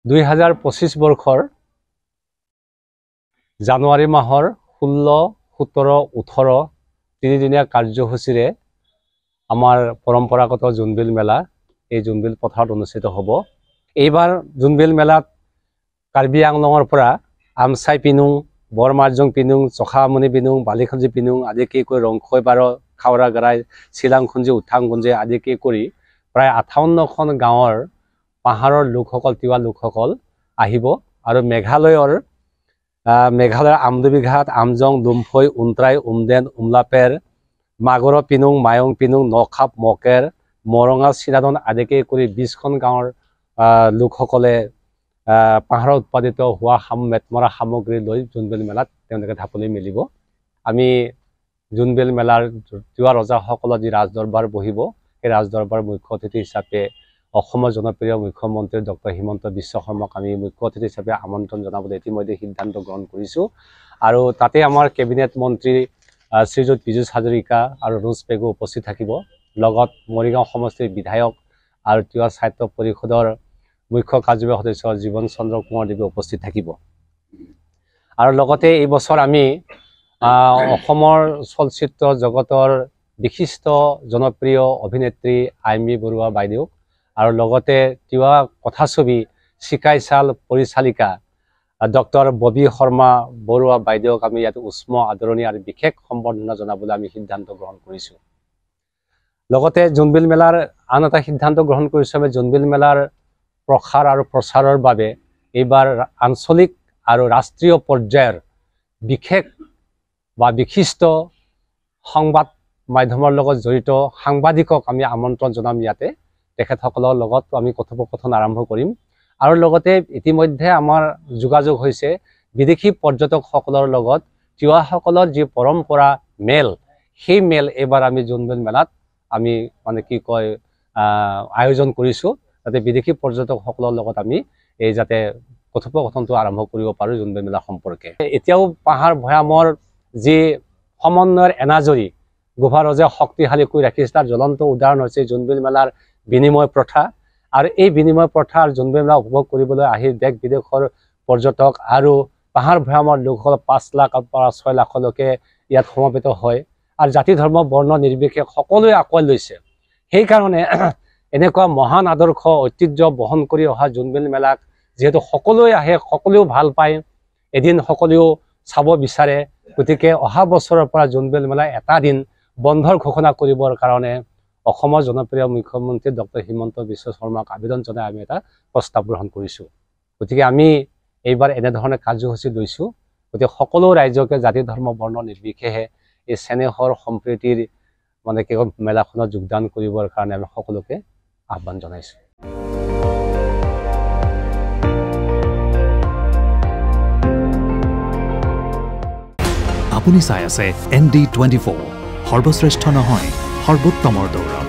2025 বৰ্ষৰ জানুৱাৰী মাহৰ 16, 17, 18 তিনিদিনীয়া কাৰ্যসূচীৰে আমাৰ পৰম্পৰাগত জোনবিল মেলা এই জোনবিল পথাৰত অনুষ্ঠিত হ'ব। এইবাৰ জোনবিল মেলাত কাৰ্বি আংলঙৰ পৰা আমচাই পিনুং, বৰমাৰজং পিনুং, চখামনি পিনুং, বালিখঞ্জি পিনুং আদিকে কৰি ৰংখৈ বাৰ, খাওৰা গাৰাই, চিলাংখুঞ্জি, উঠাংগুঞ্জি আদিকে কৰি প্ৰায় 58খন গাঁৱৰ পাহাৰৰ লোকসকল, তিৱা লোকসকল আহিব আৰু মেঘালয়ৰ আমদুবি ঘাট, আমজং, লুমফৈ, উন্ত্ৰাই, উমদেন, উমলাপেৰ, মাগৰ পিনুং, মায়ং পিনুং, নখাপ, মকেৰ, মৰঙা, চিৰাদন আদিকে কৰি 20খন গাঁৱৰ লোকসকলে পাহাৰত উৎপাদিত হোৱা মেটমৰা সামগ্ৰী লৈ জোনবিল মেলাত তেওঁলোকে ঢাপলি মেলিব। আমি জোনবিল মেলাৰ তিৱা ৰজাসকলৰ যি ৰাজদৰবাৰ বহিব, সেই ৰাজদৰবাৰ মুখ্য অতিথি হিচাপে অসমৰ জনপ্ৰিয় মুখ্যমন্ত্ৰী ডক্টৰ হিমন্ত বিশ্ব শৰ্মাক আমি মুখ্য অতিথি হিচাপে আমন্ত্ৰণ জনাবলৈ ইতিমধ্যে সিদ্ধান্ত গ্ৰহণ কৰিছোঁ। আৰু তাতে আমাৰ কেবিনেট মন্ত্ৰী শ্ৰীযুত পীযুষ হাজৰিকা আৰু ৰুচ পেগু উপস্থিত থাকিব। লগত মৰিগাঁও সমষ্টিৰ বিধায়ক আৰু তিৱা সাহিত্য পৰিষদৰ মুখ্য কাৰ্যবাহী সদস্য জীৱন চন্দ্ৰ কুমাৰ দেৱে উপস্থিত থাকিব। আৰু লগতে এই বছৰ আমি অসমৰ চলচ্চিত্ৰ জগতৰ বিশিষ্ট জনপ্ৰিয় অভিনেত্ৰী আইমী বৰুৱা বাইদেউ আৰু লগতে তিৱা কথাছবি চিকাইচাল পৰিচালিকা ডক্টৰ ববি শৰ্মা বৰুৱা বাইদেউক আমি ইয়াত উষ্ম আদৰণি আৰু বিশেষ সম্বৰ্ধনা জনাবলৈ আমি সিদ্ধান্ত গ্ৰহণ কৰিছোঁ। লগতে জোনবিল মেলাৰ আন এটা সিদ্ধান্ত গ্ৰহণ কৰিছোঁ, আমি জোনবিল মেলাৰ প্ৰসাৰ আৰু প্ৰচাৰৰ বাবে এইবাৰ আঞ্চলিক আৰু ৰাষ্ট্ৰীয় পৰ্যায়ৰ বিশেষ বা বিশিষ্ট সংবাদ মাধ্যমৰ লগত জড়িত সাংবাদিকক আমি আমন্ত্ৰণ জনাম। ইয়াতে তেখেতসকলৰ লগত আমি কথোপকথন আৰম্ভ কৰিম। আৰু লগতে ইতিমধ্যে আমাৰ যোগাযোগ হৈছে বিদেশী পৰ্যটকসকলৰ লগত তিৱাসকলৰ যি পৰম্পৰা মেল, সেই মেল এইবাৰ আমি জোনবিল মেলাত আমি আয়োজন কৰিছোঁ, যাতে বিদেশী পৰ্যটকসকলৰ লগত আমি এই যাতে কথোপকথনটো আৰম্ভ কৰিব পাৰোঁ জোনবিল মেলা সম্পৰ্কে। এতিয়াও পাহাৰ ভৈয়ামৰ যি সমন্বয়ৰ এনাজৰী গোভাৰজে শক্তিশালী কৰি ৰাখিছে, তাৰ জ্বলন্ত উদাহৰণ হৈছে জোনবিল মেলাৰ বিনিময় প্ৰথা। আৰু এই বিনিময় প্ৰথাৰ জোনবিল মেলা উপভোগ কৰিবলৈ আহি দেশ বিদেশৰ পৰ্যটক আৰু পাহাৰ ভৈয়ামৰ লোকসকল 5 লাখৰ পৰা 6 লাখলৈকে ইয়াত সমবেত হয়। আৰু জাতি ধৰ্ম বৰ্ণ নিৰ্বিশেষে সকলোৱে আঁকোৱালি লৈছে। সেইকাৰণে এনেকুৱা মহান আদৰ্শ ঐতিহ্য বহন কৰি অহা জোনবিল মেলাক যিহেতু সকলোৱে আহে, সকলোৱেও ভাল পায়, এদিন সকলোৱেও চাব বিচাৰে, গতিকে অহা বছৰৰ পৰা জোনবিল মেলা এটা দিন বন্ধৰ ঘোষণা কৰিবৰ কাৰণে অসমৰ জনপ্ৰিয় মুখ্যমন্ত্ৰী ডক্টৰ হিমন্ত বিশ্ব শৰ্মাক আবেদন জনাই আমি এটা প্ৰস্তাৱ গ্ৰহণ কৰিছোঁ। গতিকে আমি এইবাৰ এনেধৰণে কাৰ্যসূচী লৈছোঁ। গতিকে সকলো ৰাইজকে জাতি ধৰ্ম বৰ্ণ নিৰ্বিশেষে এই চেনেহৰ সম্প্ৰীতিৰ মেলাখনত যোগদান কৰিবৰ কাৰণে আমি সকলোকে আহ্বান জনাইছোঁ। আপুনি চাই আছে ND24, সৰ্বশ্ৰেষ্ঠ নহয়, সৰ্বোত্তমৰ দৌৰ।